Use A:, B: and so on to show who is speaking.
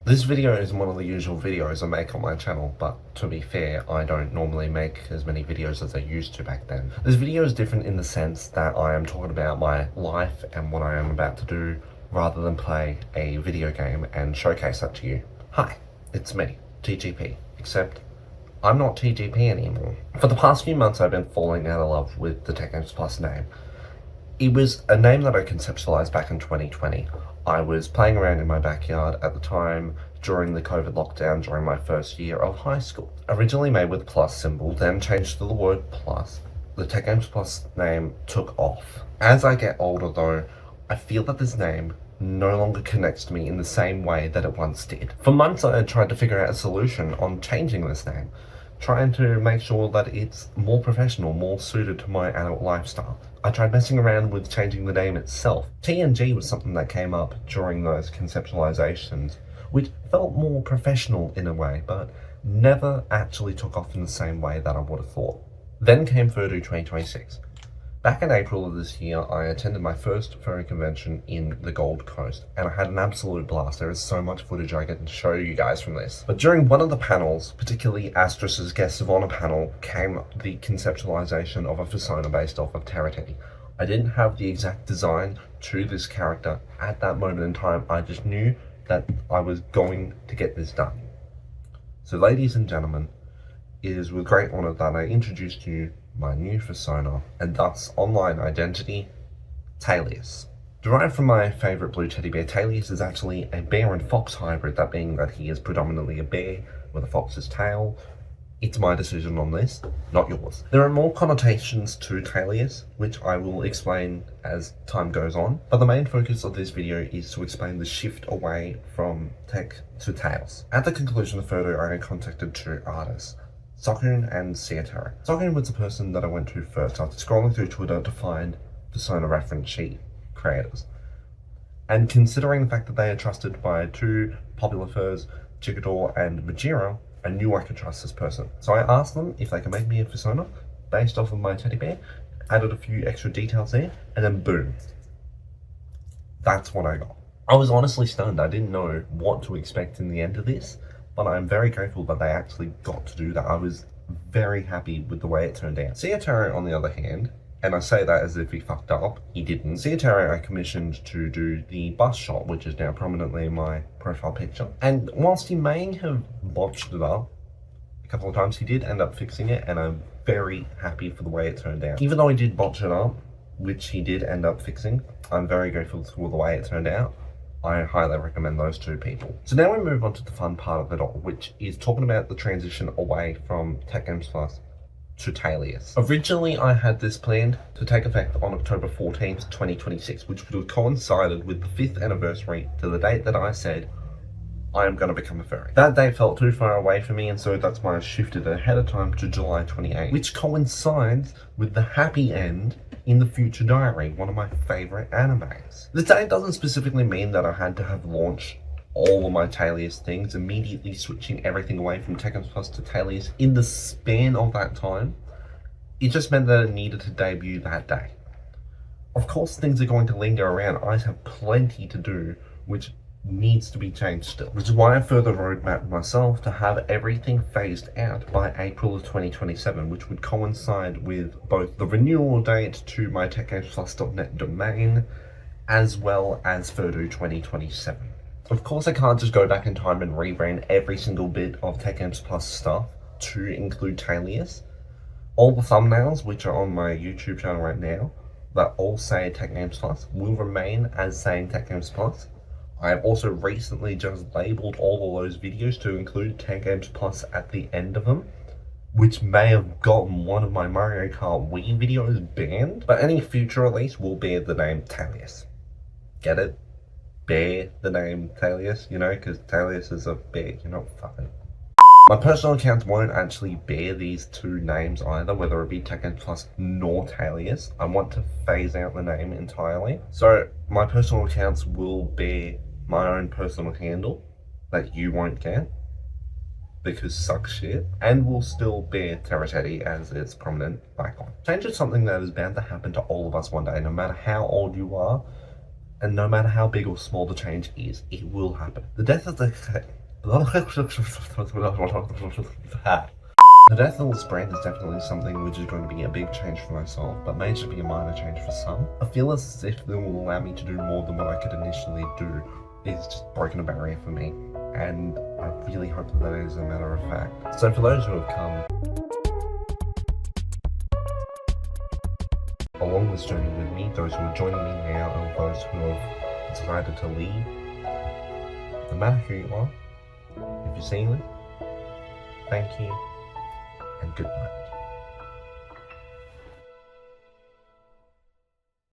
A: This video isn't one of the usual videos I make on my channel, but to be fair, I don't normally make as many videos as I used to back then. This video is different in the sense that I am talking about my life and what I am about to do, rather than play a video game and showcase that to you. Hi, it's me, TGP, except I'm not TGP anymore. For the past few months I've been falling out of love with the Tech Games Plus name. It was a name that I conceptualized back in 2020. I was playing around in my backyard at the time during the COVID lockdown during my first year of high school. Originally made with the plus symbol, then changed to the word plus. The Tech Games Plus name took off. As I get older though, I feel that this name no longer connects to me in the same way that it once did. For months I had tried to figure out a solution on changing this name, trying to make sure that it's more professional, more suited to my adult lifestyle. I tried messing around with changing the name itself. TNG was something that came up during those conceptualizations, which felt more professional in a way, but never actually took off in the same way that I would have thought. Then came Furdo 2026. Back in April of this year, I attended my first furry convention in the Gold Coast, and I had an absolute blast. There is so much footage I get to show you guys from this. But during one of the panels, particularly Astrus's Guest of Honor panel, came the conceptualization of a persona based off of Tailias. I didn't have the exact design to this character at that moment in time. I just knew that I was going to get this done. So ladies and gentlemen, it is with great honor that I introduce to you my new persona, and thus online identity, Tailias. Derived from my favourite blue teddy bear, Tailias is actually a bear and fox hybrid, that being that he is predominantly a bear with a fox's tail. It's my decision on this, not yours. There are more connotations to Tailias, which I will explain as time goes on, but the main focus of this video is to explain the shift away from tech to tails. At the conclusion of the photo, I contacted two artists, Sokun and Siatara. Sokun was the person that I went to first after scrolling through Twitter to find persona reference sheet creators. And considering the fact that they are trusted by two popular furs, Chigador and Majira, I knew I could trust this person. So I asked them if they could make me a persona based off of my teddy bear, added a few extra details there, and then boom. That's what I got. I was honestly stunned. I didn't know what to expect in the end of this, but I'm very grateful that they actually got to do that. I was very happy with the way it turned out. Siatara, on the other hand, and I say that as if he fucked up, he didn't. Siatara I commissioned to do the bus shot, which is now prominently in my profile picture. And whilst he may have botched it up a couple of times, he did end up fixing it, and I'm very happy for the way it turned out. Even though he did botch it up, which he did end up fixing, I'm very grateful for the way it turned out. I highly recommend those two people. So now we move on to the fun part of it all, which is talking about the transition away from Tech Games Plus to Tailias. Originally, I had this planned to take effect on October 14th, 2026, which would have coincided with the 5th anniversary to the date that I said I am going to become a furry. That date felt too far away for me, and so that's why I shifted ahead of time to July 28th, which coincides with the happy end in the Future Diary, one of my favourite animes. The date doesn't specifically mean that I had to have launched all of my Tailias things, immediately switching everything away from Tech Games Plus to Tailias in the span of that time. It just meant that it needed to debut that day. Of course, things are going to linger around. I have plenty to do, which needs to be changed still, which is why I further roadmapped myself to have everything phased out by April of 2027, which would coincide with both the renewal date to my techgamesplus.net domain as well as Furdo 2027. Of course, I can't just go back in time and rebrand every single bit of Tech Games Plus stuff to include Tailias. All the thumbnails, which are on my YouTube channel right now, that all say Tech Games Plus, will remain as saying Tech Games Plus. I have also recently just labeled all of those videos to include Tech Games Plus at the end of them, which may have gotten one of my Mario Kart Wii videos banned, but any future release will bear the name Tailias. Get it? Bear the name Tailias, you know, because Tailias is a bear, you're not fucking. My personal accounts won't actually bear these two names either, whether it be Tech Games Plus nor Tailias. I want to phase out the name entirely. So my personal accounts will bear my own personal handle that you won't get, because suck shit, and will still bear Tailias as its prominent icon. Change is something that is bound to happen to all of us one day, no matter how old you are, and no matter how big or small the change is, it will happen. The death of the The death of this brand is definitely something which is going to be a big change for myself, but may just be a minor change for some. I feel as if it will allow me to do more than what I could initially do. It's just broken a barrier for me, and I really hope that that is a matter of fact. So for those who have come along this journey with me, those who are joining me now, and those who have decided to leave, no matter who you are, if you're seeing this, thank you and good night.